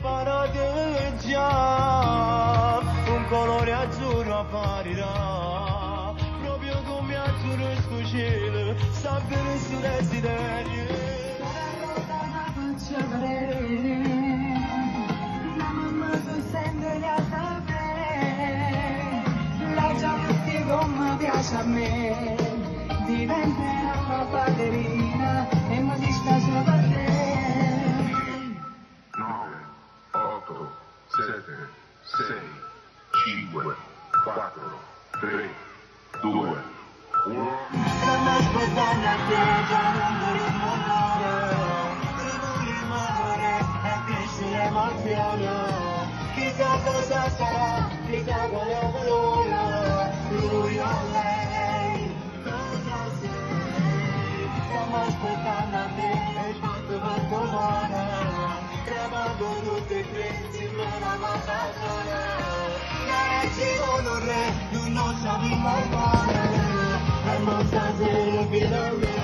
preparate già, un colore azzurro apparirà, proprio come azzurro sto cielo, sta bene sto desiderio. La faccia vedere, la mamma tu senti la sapere, la già come piace a me, diventerà una ballerina e mi si sta sopra te. 9, 8, 7, 6, 5, 4, 3, 2, 1. Stiamo aspettando a te, già non vorremmo amore, e crescere emozione. Chissà cosa sarà, chissà quale colore, lui o lei, cosa sei? Stiamo aspettando a te, e quanto male, tremando tutti e tre insieme alla mattina. E ci vuole un re, non lo sappiamo male, e non sta se lo vedo.